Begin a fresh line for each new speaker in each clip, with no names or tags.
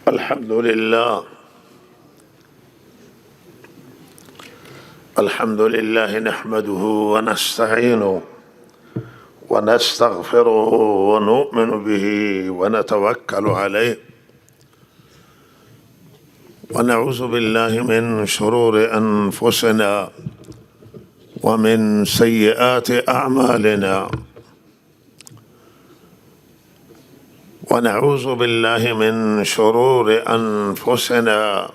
الحمد لله نحمده ونستعينه ونستغفره ونؤمن به ونتوكل عليه ونعوذ بالله من شرور أنفسنا ومن سيئات أعمالنا ونعوذ بالله من شرور أنفسنا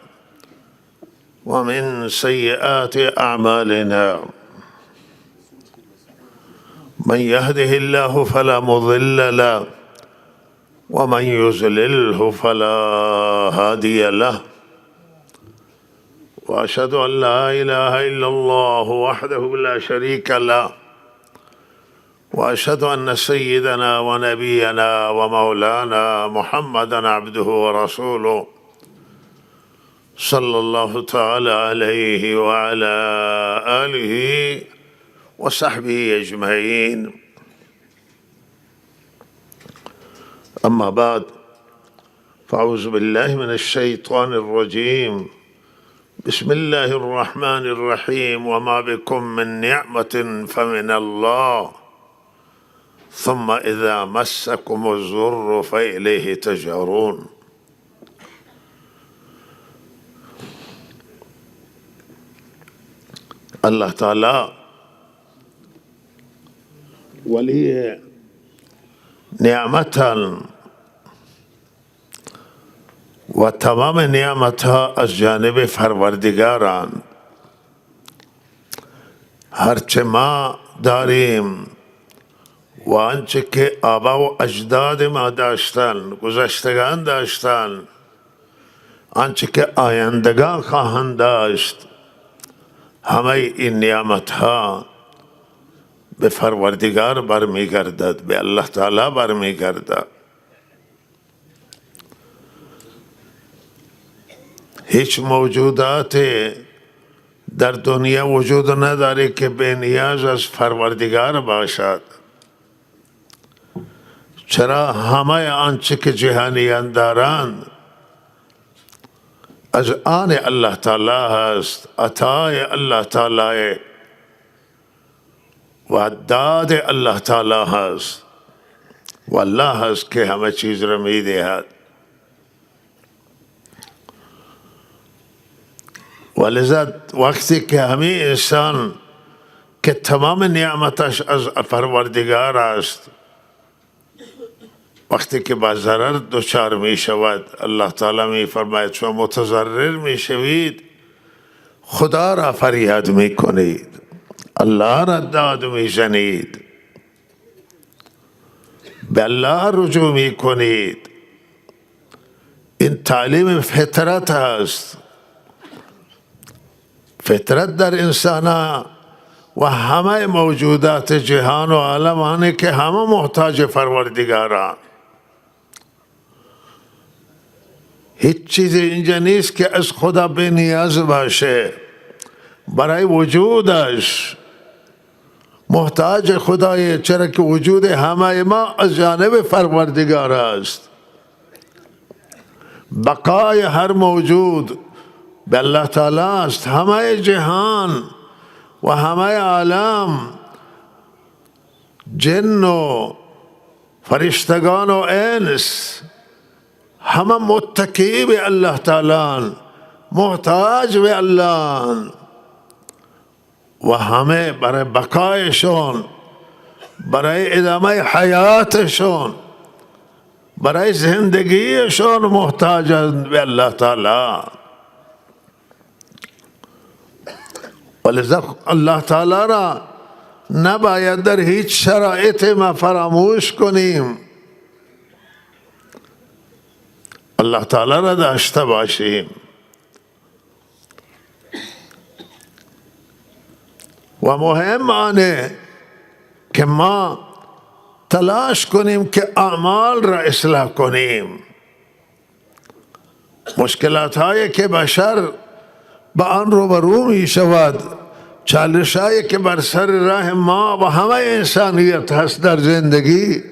ومن سيئات أعمالنا من يهده الله فلا مضل له ومن يضلله فلا هادي له وأشهد أن لا إله إلا الله وحده لا شريك له وأشهد أن سيدنا ونبينا ومولانا محمدا عبده ورسوله صلى الله تعالى عليه وعلى آله وصحبه أجمعين. أما بعد، فأعوذ بالله من الشيطان الرجيم. بسم الله الرحمن الرحيم. وما بكم من نعمة فمن الله ثم إذا مسكم الضر فإليه تجأرون. اللہ تعالی ولی نعمتا و تمام نعمتها از جانب پروردگاران. هرچه ما داریم و آنچه که آبا و اجداد ما داشتن، گذشتگان داشتن، آنچه که آیندگان خواهند داشت، همه این نعمت ها به پروردگار برمیگردد، به الله تعالی برمیگردد. هیچ موجودات در دنیا وجود نداره که به نیاز از پروردگار باشد. چرا همه آنچه که جهانیان دارند از آن الله تعالی هست، عطای الله تعالی و داد الله تعالی هست و الله هست که همه چیز را می دهد. ولذا وقتی که همین انسان که تمام نعمتش از پروردگار است، وقتی که با ضرر دچار می شود، الله تعالی می فرماید چون متضرر می شوید خدا را فریاد می کنید، الله را داد می زنید، به الله رجوع می کنید. این تعلیم فطرت است. فطرت در انسان و همه موجودات جهان و عالم آنه که همه محتاج پروردگارند. هیچ چیز اینجا نیست که از خدا به نیاز باشه، برای وجودش محتاج خدای، چرا که وجود همه ما از جانب پروردگار است. بقای هر موجود به الله تعالی است. همه جهان و همه عالم، جن و فرشتگان و انس، همه متکی به الله تعالی، محتاج به الله و همه برای بقایشون، برای ادامه حیاتشون، برای زندگیشون محتاجند به الله تعالی. ولذا الله تعالی را نباید در هیچ شرایط ما فراموش کنیم، الله تعالی را داشته باشیم و مهم آنه که ما تلاش کنیم که اعمال را اصلاح کنیم. مشکلات هایی که بشر با آن روبرو می شود، چالش هایی که بر سر راه ما و همه انسانیت هست در زندگی،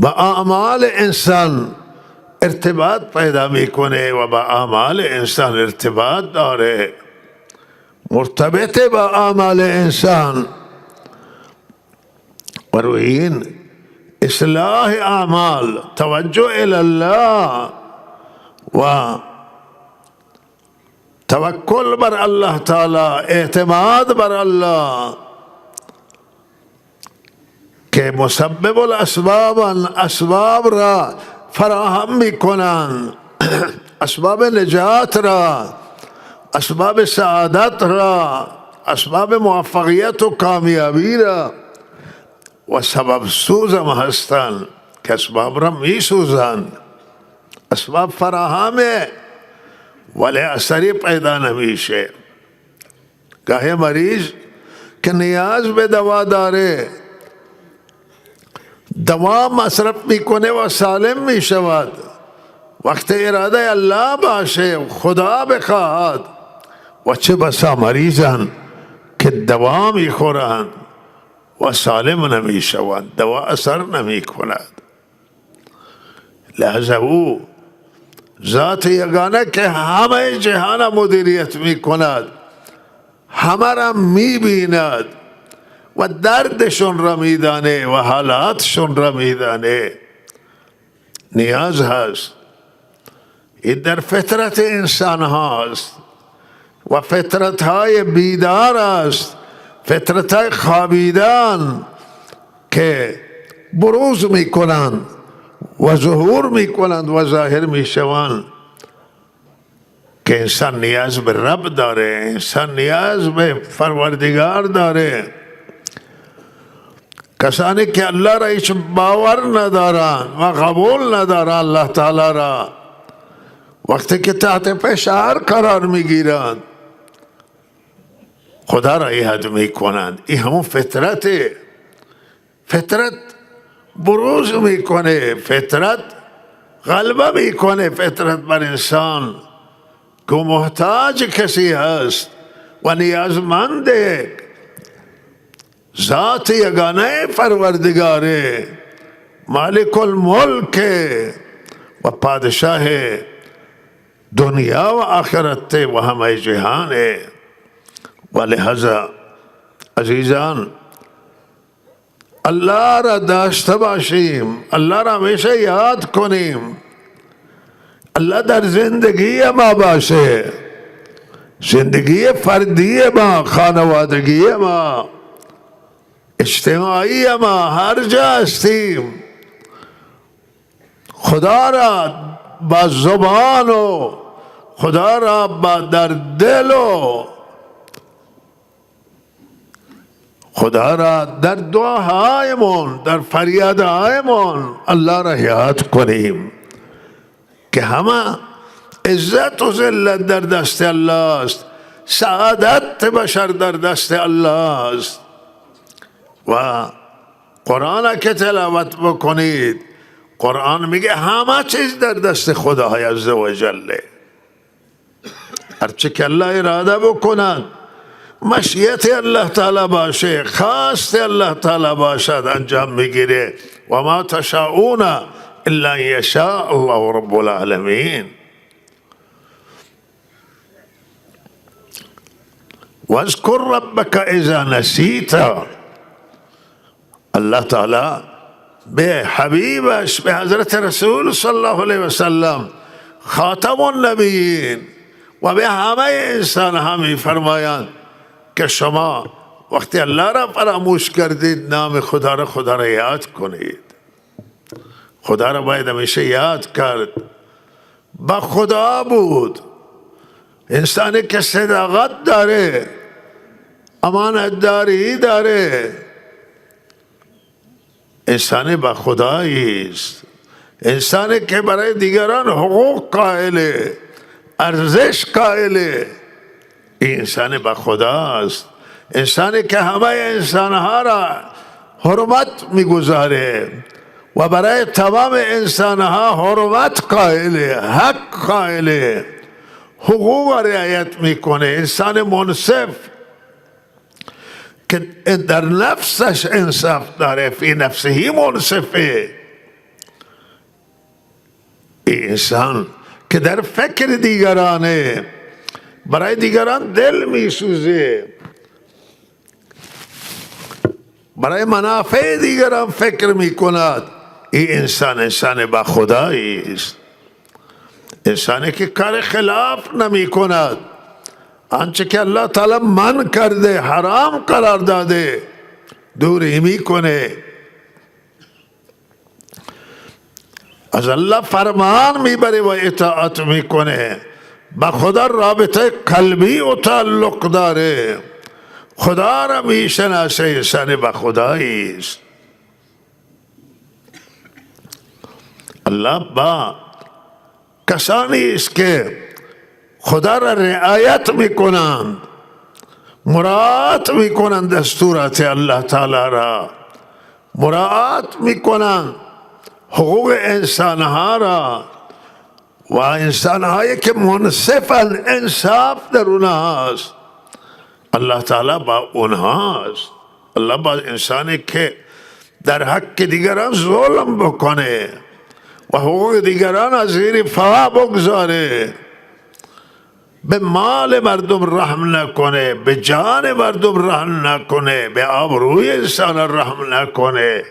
با اعمال انسان ارتباط پیدا میکنه و با اعمال انسان ارتباط داره، مرتبط با اعمال انسان. و روی این اصلاح اعمال، توجه الی الله و توکل بر الله تعالی، اعتماد بر الله که مسبب الاسباب، اسباب را فراهم میکنند، اسباب نجات را، اسباب سعادت را، اسباب موفقیت و کامیابی را، و سبب سوز هم هستند که اسباب را می سوزند. اسباب فراهمه ولی اثری پیدا نمیشه. گاهی مریض که نیاز به دوا داره، دوا مصرف میکنه و سالم میشود. وقت اراده الله باشه، خدا بخواهد. و چه بسا مریضان که دوا میخورند و سالم نمیشوند، دوا اثر نمیکند. لحظه او ذات یگانه که همه جهان مدیریت میکند، همه را میبیند و دردشون را میدانه و حالاتشون را میدانه. نیاز هست، این در فطرت انسان هاست و فطرت های بیدار است، فطرت های خوابیدن که بروز میکنند و ظهور میکنند و ظاهر میشوند که انسان نیاز به رب داره، انسان نیاز به پروردگار داره. کسانی که الله را هیچ باور ندارن و قبول ندارن الله تعالی را، وقتی که تحت فشار قرار میگیرند خدا را یاد میکنند. این همون فطرته. فطرت بروز میکنه، فطرت غلبه میکنه، فطرت بر انسان که محتاج کسی هست و نیازمنده. ذات یگانه پروردگاره، مالک الملک و پادشاه دنیا و آخرت و همه جهان. و لہذا عزیزان الله را داشته باشیم، الله را همیشه یاد کنیم. الله در زندگی ما باشه، زندگی فردی ما، خانوادگی ما، اجتماعی ما، هر جا هستیم خدا را با زبان و خدا را با در دل و خدا را در دعاهایمون، در فریادهایمون الله را یاد کنیم که همه عزت و ذلت در دست الله است، سعادت بشر در دست الله است. و قرآن که تلاوت بکنید، قرآن میگه همه چیز در دست خدای عز و جل. هرچه که الله اراده بکند، مشیت الله تعالی باشه، خواست الله تعالی باشد، انجام میگیره. و ما تشاءون الا ان یشاء الله رب العالمین. واذکر ربک اذا نسیت. الله تعالی به حبیبش، به حضرت رسول صلی الله علیه وسلم خاتم النبیین و به همه انسان همی فرمایند که شما وقتی الله را فراموش کردید، نام خدا را یاد کنید. خدا را باید همیشه یاد کرد. با خدا بود. انسانی که صداقت داره، امانتداری داره، انسانی با خدایی است. انسانی که برای دیگران حقوق قائله، ارزش قائله، این انسان با خداست. انسانی که همه انسانها را حرمت میگذاره و برای تمام انسانها حرمت قائله، حق قائله، حقوق رعایت میکنه. انسان منصف که در نفسش انصاف داره، فی نفسهی منصفه، این انسان که در فکر دیگرانه، برای دیگران دل می سوزه، برای منافع دیگران فکر می کند، این انسان با خدایی است. انسانی که کار خلاف نمی کند، آنچه که الله تعالی من کرده، حرام قرار داده، دوری می کنه، از الله فرمان میبره و اطاعت میکنه، با خدا رابطه قلبی و تعلق داره، خدا را میشناسه، انسان با خدایی است. الله با کسانی است که خدا را رعایت میکنند، مراعات میکنند، دستورات الله تعالی را مراعات میکنند، حقوق انسانها را، و انسانهایی که منصفن، انصاف در اونها هست، الله تعالی با اونها است. الله با انسانی که در حق دیگران ظلم بکنه و حقوق دیگران از زیر پا بگذاره، به مال مردم رحم نکنه، به جان مردم رحم نکنه، به آبروی انسان رحم نکنه،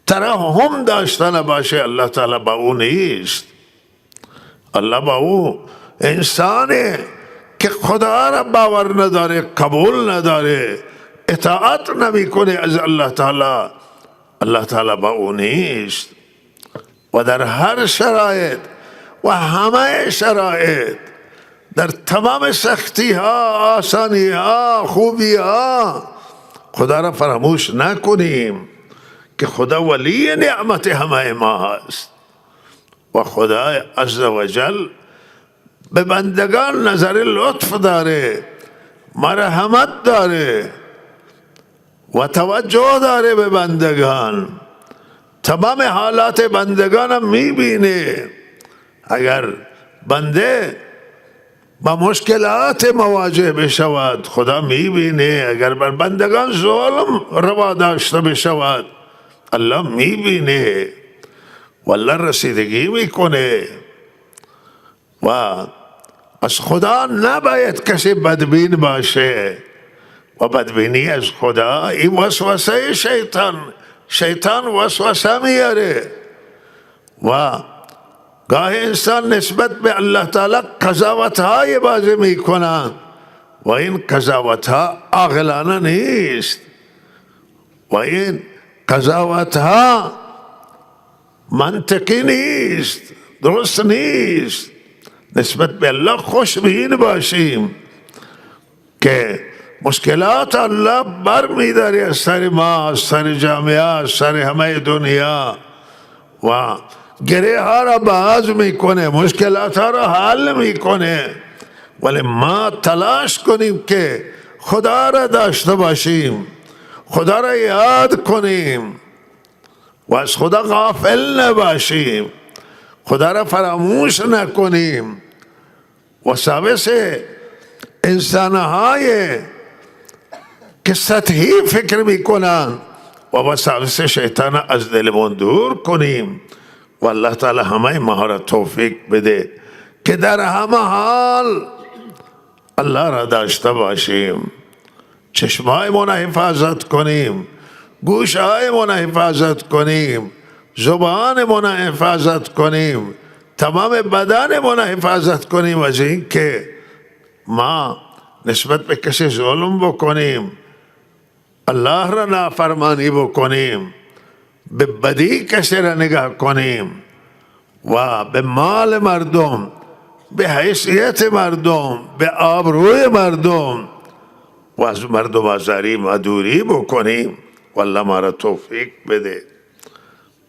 ترحم داشتن باشه، الله تعالی با او نیست. الله با او انسانه که خدا را باور نداره، قبول نداره، اطاعت نمی کنه از الله تعالی، الله تعالی با او نیست. و در هر شرایط و همه شرایط، در تمام سختی ها، آسانی ها، خوبی ها، خدا را فراموش نکنیم که خدا ولی نعمت همه ما هست و خدا عزوجل به بندگان نظر لطف داره، مرحمت داره و توجه داره به بندگان، تمام حالات بندگان هم میبینه. اگر بنده با مشکلات مواجه بشود، خدا میبینه. اگر بر بندگان ظلم روا داشته بشود، الله میبینه و الله رسیدگی میکنه. و از خدا نباید کسی بدبین باشه و بدبینی از خدا این وسوسه شیطان وسوسه میاره و گاه انسان نسبت به الله تعالی قضاوت های بازی میکنند و این قضاوت ها عاقلانه نیست و این قضاوت ها منطقی نیست، درست نیست. نسبت به الله خوشبین باشیم که مشکلات الله بر میداری از سر ما، از سر جامعه، از سر همه دنیا و گره ها را باز میکنه، مشکلات ها را حل میکنه. ولی ما تلاش کنیم که خدا را داشته باشیم، خدا را یاد کنیم و از خدا غافل نباشیم، خدا را فراموش نکنیم. وساوس انسانهای که سطحی فکر میکنن و وساوس شیطان از دلمون دور کنیم و الله تعالی همه ما را توفیق بده که در همه حال الله را داشته باشیم، چشمایمون حفاظت کنیم، گوشهایمون حفاظت کنیم، زبانمون حفاظت کنیم، تمام بدنمون حفاظت کنیم از این که ما نسبت به کسی ظلم بکنیم، الله را نافرمانی بکنیم، به بدی کسی را نگاه کنیم و به مال مردم، به حیثیت مردم، به آبروی مردم و از مردم آزاری و دوری بکنیم. والله ما را توفیق بده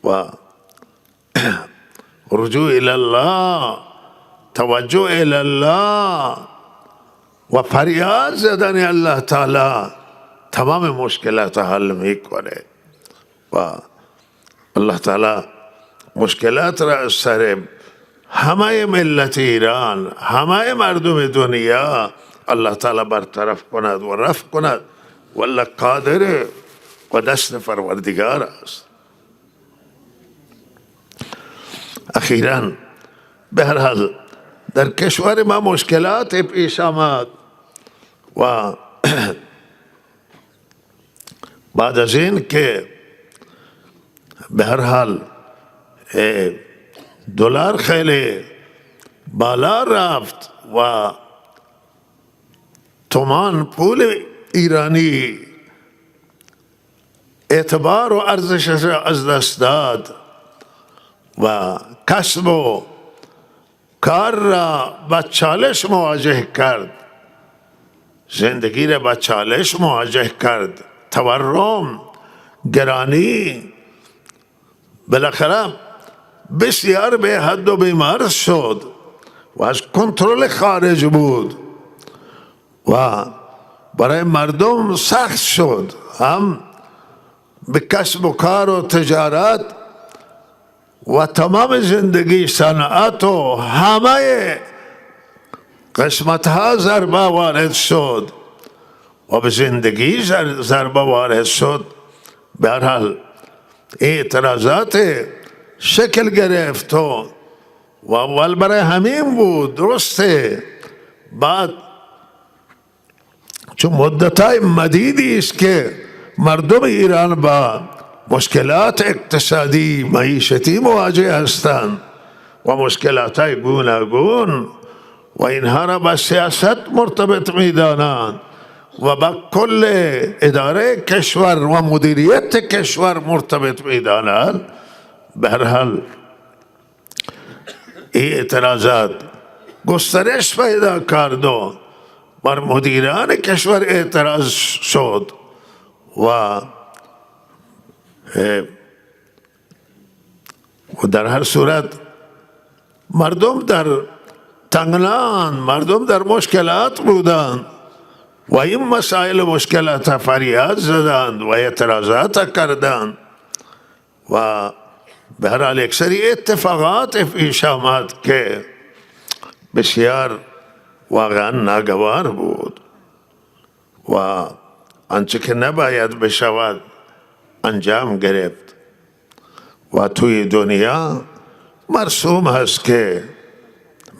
و رجوع الی الله، توجه الی الله و فریاد زدن الله تعالی تمام مشکلات حل میکنه و الله تعالی مشکلات را از سر همه ملت ایران، همه مردم دنیا الله تعالی برطرف کند و رفع کند. والله قادر و دست پروردگار است. اخیراً به هر حال در کشور ما مشکلات پیش آمد و بعد از این که به هر حال دلار خیلی بالا رفت و تومان پول ایرانی اعتبار و ارزشش از دست داد و کسب و کار را با چالش مواجه کرد، زندگی را با چالش مواجه کرد، تورم، گرانی، بالاخره بسیار به حد و بیمار شد و از کنترل خارج بود و برای مردم سخت شد، هم به کسب و کار و تجارت و تمام زندگی، صنعت و همه قسمت ها ضربه وارد شد و به زندگی ضربه وارد شد. به هر حال اعتراضات شکل گرفت و اول برای همین بود، درسته، بعد چون مدتای مدیدی است که مردم ایران با مشکلات اقتصادی معیشتی مواجه هستند و مشکلات های گوناگون و اینها را با سیاست مرتبط می‌دانند و با کل اداره کشور و مدیریت کشور مرتبط می‌دانند. به هر حال این اعتراضات گسترش پیدا کرد و بر مدیران کشور اعتراض شد و در هر صورت مردم در تنگنان، مردم در مشکلات بودند و این مسائل مشکلات فریاد زدند و اعتراضات کردند و به هر حال یک سری اتفاقات پیش آمد که بسیار واقعا ناگوار بود و آنچه که نباید بشود انجام گرفت و توی دنیا مرسوم هست که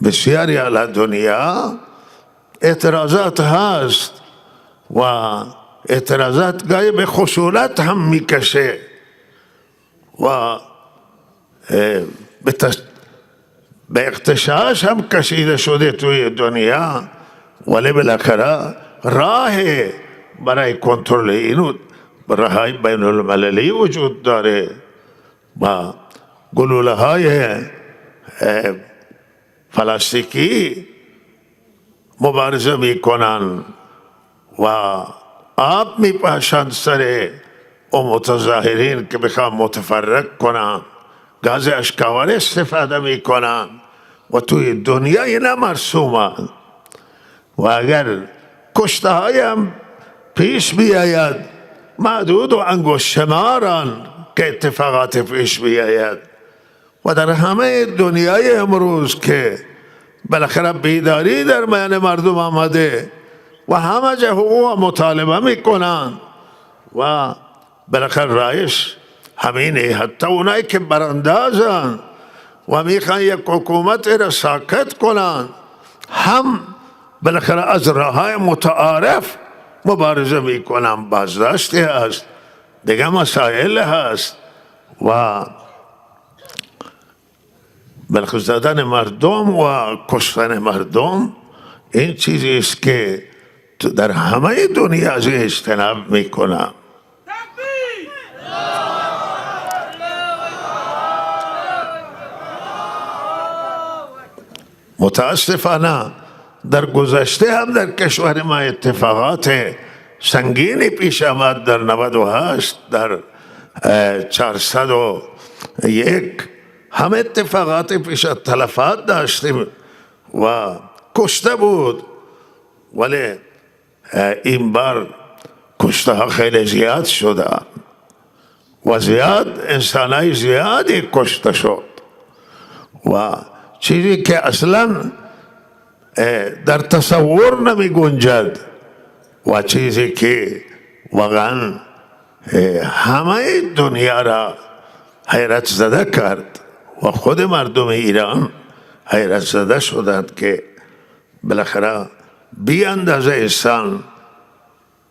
بسیاری علی دنیا اعتراضات هست و اعتراضات گاهی به خشونت هم میکشه و به اغتشاش هم کشیده شده توی دنیا، ولی بالاخره راه برای کنترل اینو راههای بین المللی وجود داره و گلوله های پلاستیکی مبارزه میکنن و آب میپاشند سر و متظاهرین که بخوان متفرق کنن، گاز اشکاور استفاده میکنن و توی دنیا اینا مرسومن و اگر کشته های هم پیش بیاید محدود و انگشت شمارن که اتفاقات پیش بیاید و در همه دنیای امروز که بالاخره بیداری در میان مردم آمده و همه جا حقوق مطالبه میکنن و بالاخره رایش همینه. حتی اونایی که براندازن و میخوان یک حکومت را ساکت کنن هم بالاخره از راههای متعارف مبارزه میکنن. بازداشتی هست، دیگه مسائل هست و بالاخره زدن مردم و کشتن مردم این چیزی است که در همه دنیا از اجتناب میکنن. متاسفانه در گذشته هم در کشور ما اتفاقات سنگینی پیش آمد. در 98 در 401 هم اتفاقات پیش تلفات داشتیم و کشته بود، ولی این بار کشته ها خیلی زیاد شده و زیاد انسانای زیادی کشته شد و چیزی که اصلا در تصور نمی گنجد و چیزی که واقعا همه دنیا را حیرت زده کرد و خود مردم ایران حیرت زده شدند که بالاخره بی اندازه انسان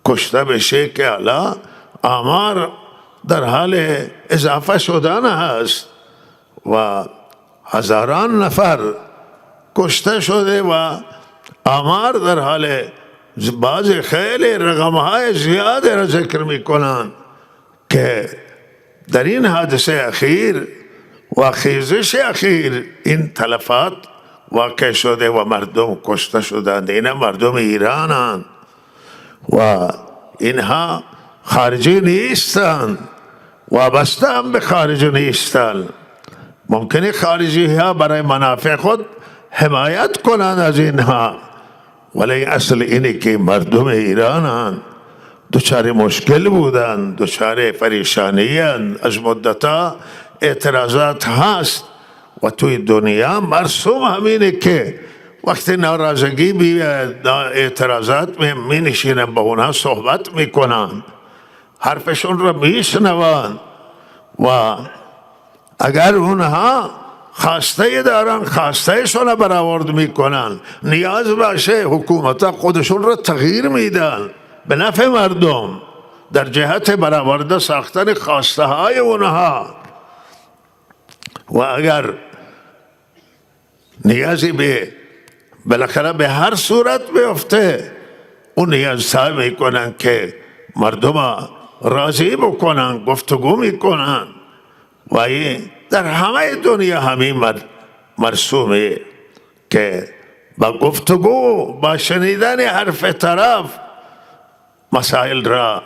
کشته بشه که حالا آمار در حال اضافه شدن هست و هزاران نفر کشته شده و آمار در حال بعض خیلی رقمهای زیاده را ذکر میکنند که در این حادثه اخیر و خیزش اخیر این تلفات واقع شده و مردم کشته شدند. این مردم ایرانند و اینها خارجی نیستند، وابسته هم به خارج نیستند. ممکنه خارجی ها برای منافع خود حمایت کنند از اینها، ولی اصل اینه که مردم ایرانند دچار مشکل بودند، دچار پریشانی اند. از مدتها اعتراضات هست و توی دنیا مرسوم همینه که وقتی ناراضگی بیاید اعتراضات می نشینن، با اونها صحبت میکنن، حرفشون را میشنوان و اگر اونها خواسته دارن خواستهشون را برآورد میکنن، نیاز باشه حکومت خودشون را تغییر میدن به نفع مردم در جهت برآورده ساختن خواسته های اونها. و اگر نیازی به بالاخره به هر صورت بیفته، اون نیاز سعی میکنن که مردم راضی بکنن، گفتگو میکنن و این در همه دنیا همین مرسومه که با گفتگو با شنیدن حرف طرف مسائل را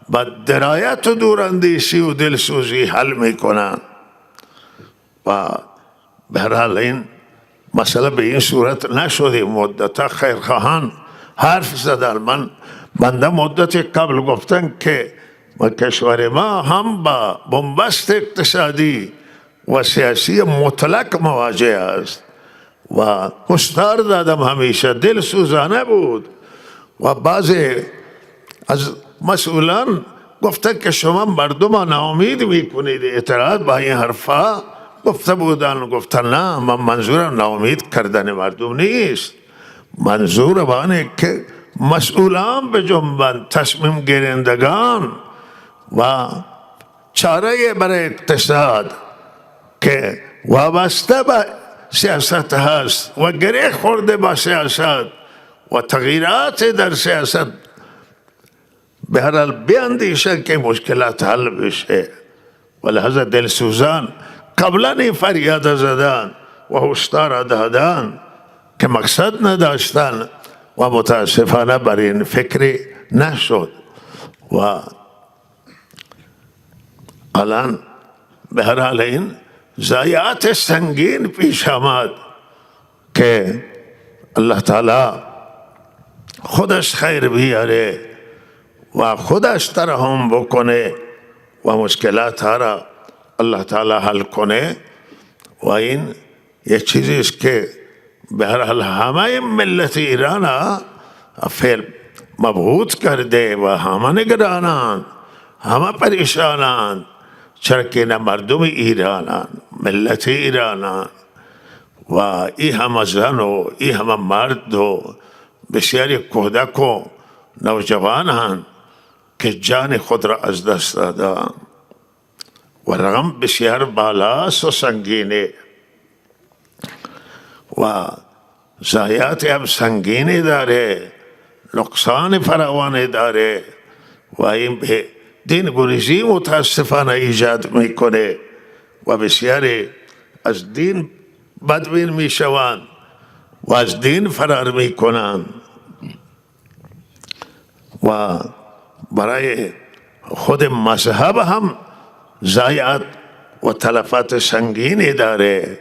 با درایت و دوراندیشی و دلسوزی حل میکنن. و بهرحال این مسئله به این صورت نشده. مدت خیرخواهان حرف زدن. بنده مدت قبل گفتن که کشور ما هم با بنبست اقتصادی و سیاسی مطلق مواجه است و هشدار دادم همیشه دل سوزانه بود و بعضی از مسئولان گفتن که شما مردم ناامید میکنید. اعتراض با این حرفا گفته بودن، گفتن نه، من منظورم ناامید کردن مردم نیست، منظور بانه که مسئولان به جنبن، تصمیم گیرندگان و چاره برای اقتصاد که وابسته به سیاست هست و گره خورده با سیاست و تغییرات در سیاست، به هر حال بیاندیشن که مشکلات حل بشه. و لحظه دلسوزان قبلا این فریاد زدن و هشدار دادن که مقصد نداشتن و متاسفانه بر این فکری نشد و الان به هر حال این ضایعات سنگین پیش آمد که الله تعالی خودش خیر بیاره و خودش ترحم بکنه و مشکلات ها را الله تعالی حل کنه. و این یک چیزی است که به هر حال همه ملت ایران فعل مبهوت کرده و همه نگرانند، همه پریشانند، چرا که نه مردم ایرانند، ملت ایرانند و این همه زن و این همه مرد و بسیاری کودک و نوجوانند که جان خود را از دست دادند و رقم بسیار بالاست و سنگینه و ضایعات هم سنگینی داره، نقصان فراوانی داره و این به دین گریزی متاسفانه ایجاد میکنه و بسیاری از دین بدبین میشوند و از دین فرار میکنند و برای خود مذهب هم ضایعات و تلفات سنگینی داره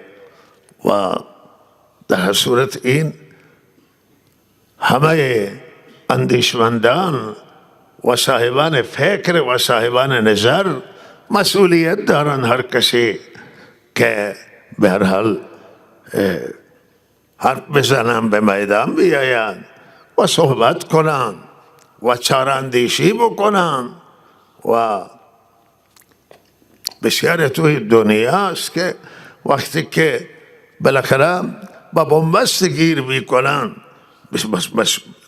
و در صورت این همه اندیشمندان و صاحبان فکر و صاحبان نظر مسئولیت دارن، هر کسی که به هر حال حرف بزنن، به میدان بیاین و صحبت کنن و چاراندیشی بکنن و بسیار توی دنیا است که وقتی که بالاخره با بنبست گیر میکنن،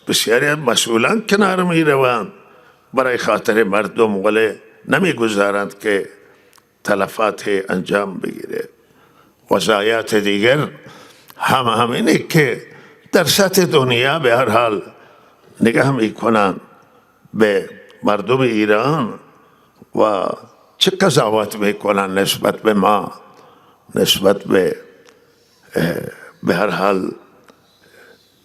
بسیاری از مسئولان کنار میروند برای خاطر مردم، ولی نمیگذارند که تلفات انجام بگیره. و ضایعات دیگر همینه که در سطح دنیا به هر حال نگاه میکنن به مردم ایران و چه قضاوت میکنن نسبت به ما، نسبت به هر حال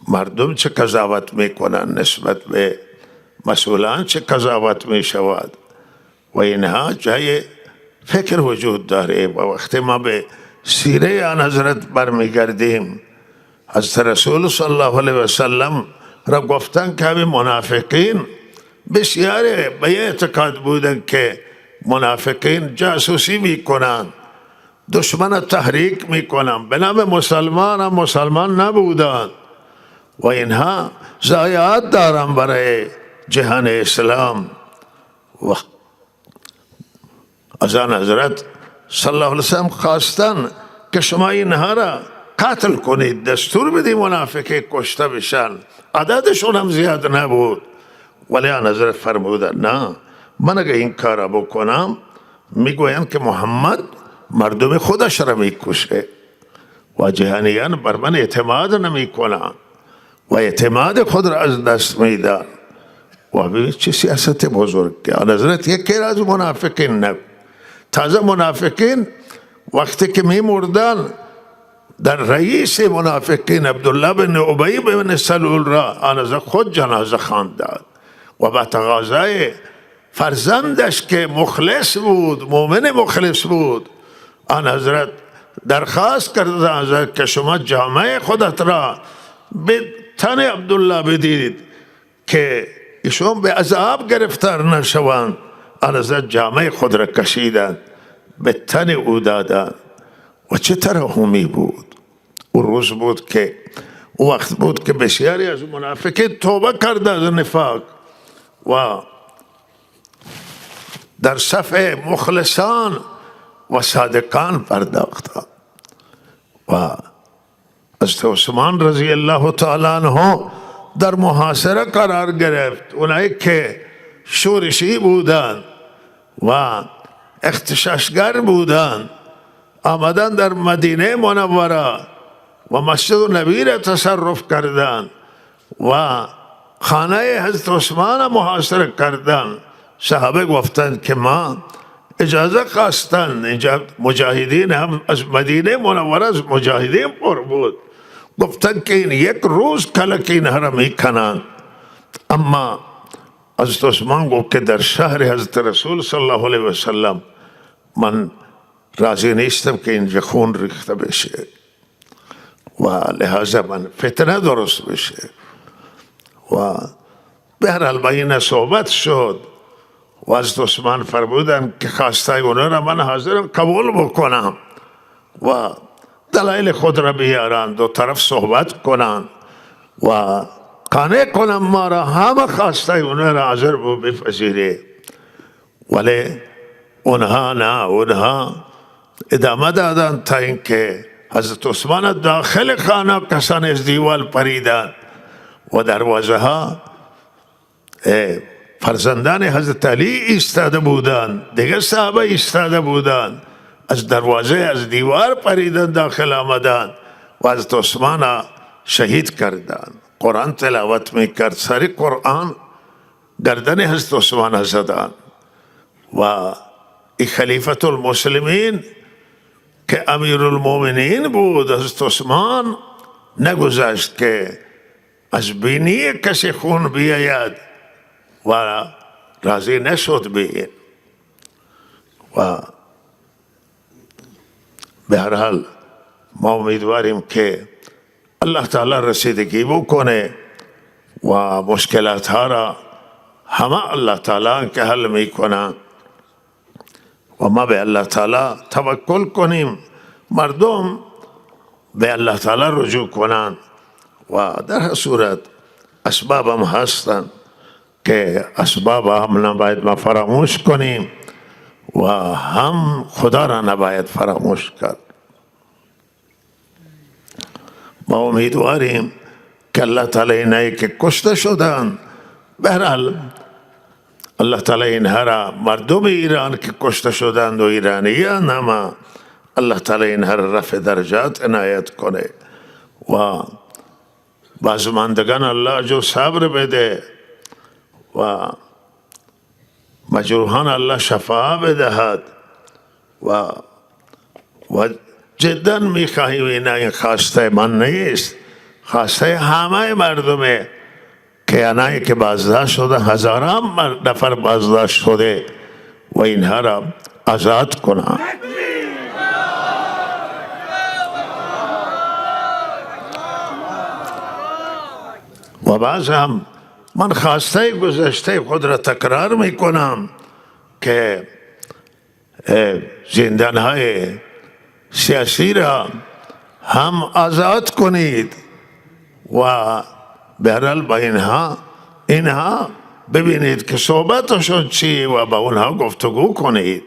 مردم چه قضاوت میکنن، نسبت به مسئولان چه قضاوت میشود و اینها جای فکر وجود داره. و وقتی ما به سیره آن حضرت برمیگردیم، حضرت رسول صلی الله علیه وسلم را گفتن که همین منافقین بسیاری به اعتقاد بودن که منافقین جاسوسی میکنن، دشمن تحریک میکنن، به نام مسلمان هم مسلمان نبودن و اینها ضایعات دارن برای جهان اسلام. و از آن حضرت صلی الله علیه وسلم خواستن که شما اینها را قتل کنید، دستور بدید منافقین کشته بشن. عددشون هم زیاد نبود، ولی آن حضرت فرمودن نه، من اگه این کار بکنم میگویند که محمد مردم خودش را میکشه و جهانیان بر من اعتماد نمیکنن و اعتماد خود را از دست میدن. و ببین چه سیاست بزرگ که آن حضرت یکی از منافقین نبود. تازه منافقین وقتی که میمردن، در رئیس منافقین عبدالله بن ابی بن سلول را آن حضرت خود جنازه خواندند و با تقاضای فرزندش که مخلص بود، مؤمن مخلص بود، آن حضرت درخواست کرد که شما جامعه خودت را به تن عبدالله بدید که ایشون به عذاب گرفتار نشوند. آن حضرت جامعه خود را کشیدند، به تن او دادند. و چه ترحمی بود. او روز بود که او وقت بود که بسیاری از منافقین توبه کرده از نفاق و در صف مخلصان و صادقان پرداختند. و حضرت عثمان رضی الله تعالی عنه در محاصره قرار گرفت. اونایی که شورشی بودند و اغتشاشگر بودند آمدن در مدینه منوره و مسجد نبی را تصرف کردند و خانه حضرت عثمان محاصره کردند. صحابه گفتند که ما اجازه خواستند، اینجا مجاهدین هم از مدینه منوره از مجاهدین پر بود، گفتند که این یک روز کلک اینها را میکنند. اما حضرت عثمان گفت که در شهر حضرت رسول صلی الله علیه وسلم من راضی نیستم که اینجا خون ریخته بشه و لحاظا من فتنه درست بشه. و به هر حال بین صحبت شد و حضرت عثمان فرمودن که خواسته اونا را من حاضرم قبول بکنم و دلایل خود را بیارند، دو طرف صحبت کنند و قانع کنم ما را، همه خواسته اونا را حاضر بپذیره. ولی اونها نه، اونها ادامه دادن تا اینکه حضرت عثمان داخل خانه کسان از دیوال پریدند و دروازه ها فرزندان حضرت علی ایستاده بودند، دیگه صحابه ایستاده بودند، از دروازه از دیوار پریدند داخل آمدند و حضرت عثمان شهید کردند. قرآن تلاوت میکرد، سر قرآن گردن حضرت عثمان زدند و این خلیفت المسلمین که امیر المؤمنین بود حضرت عثمان نگذاشت که از بینی کسی خون بیاید و راضی نشد به این. و به هر حال ما امیدواریم که الله تعالی رسیدگی بکنه و مشکلات ها را همه الله تعالی که حل میکنه و ما به الله تعالی توکل کنیم، مردم به الله تعالی رجوع کنند و در هر صورت اسباب هم هستند که اسباب هم نباید ما فراموش کنیم و هم خدا را نباید فراموش کرد. ما امیدواریم که الله تعالی اینایی که کشته شدن، بهرحال الله تعالی اینها را، مردم ایران که کشته شدند و ایرانیان، اما الله تعالی اینها را رفع درجات عنایت کنه و بازماندگان الله جو صبر بده و مجروحان الله شفا بدهد و جدا میخواهیم، این خواسته من نیست، خواسته همه مردمه که آنایی که بازداشت شده، هزاران نفر بازداشت شده و اینها را آزاد کنند. و باز هم من خواسته گذشته خود را تکرار میکنم که زندانهای سیاسی را هم آزاد کنید و بهرحال با اینها ببینید که صحبتشون چی و با اونها گفتگو کنید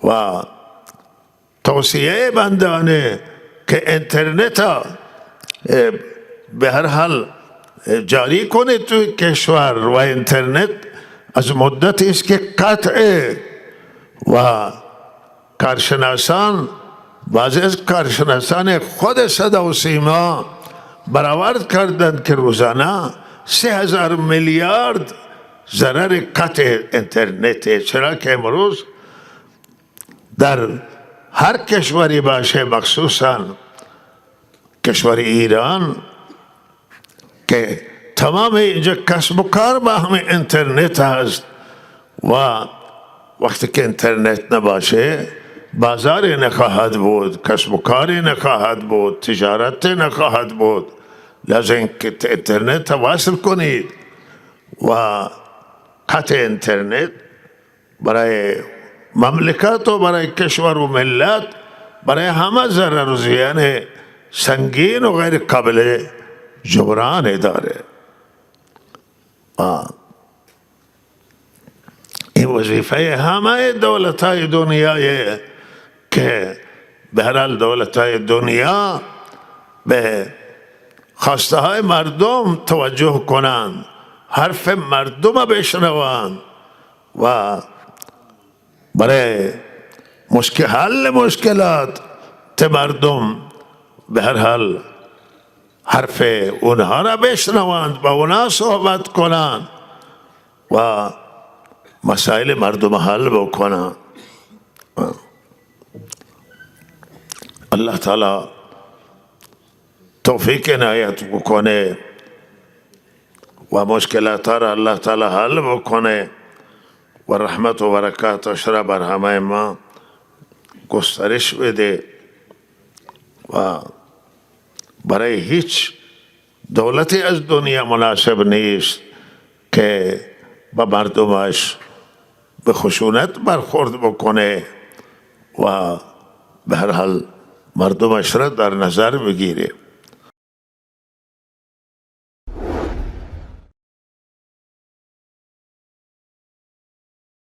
و توصیه بندانه که اینترنت ها به هر حال جاری کنید توی کشور و اینترنت از مدتی است که قطعه و کارشناسان، بعضی از کارشناسان خود صدا و سیما برآورد کردند که روزانه 3000 میلیارد ضرر قطع اینترنت، چرا که امروز در هر کشوری باشه، مخصوصا کشور ایران که تمام اینجا کسب و کار با همه اینترنت هست و وقتی که اینترنت نباشه بازاری نخواهد بود، کسب و کاری نخواهد بود، تجارت نخواهد بود. لازم که اینترنت واصل کنید و قطع اینترنت برای مملکت و برای کشور و ملت برای همه ضرر و زیان سنگین و غیر قابل جبران داره. این وظیفه همه دولت‌های دنیای که بهرحال دولت‌های دنیا به خواسته های مردم توجه کنند، حرف مردم بشنوند و برای حل مشکلات مردم به هر حال حرف اونها را بشنوند، با اونها صحبت کنند و مسائل مردم حل بکنند. الله تعالی توفیق عنایت بکنه و مشکلات را الله تعالی حل بکنه و رحمت و برکاتش را بر همه ما گسترش بده و برای هیچ دولتی از دنیا مناسب نیست که با مردمش به خشونت برخورد بکنه و به هر حال مردمش را در نظر بگیره.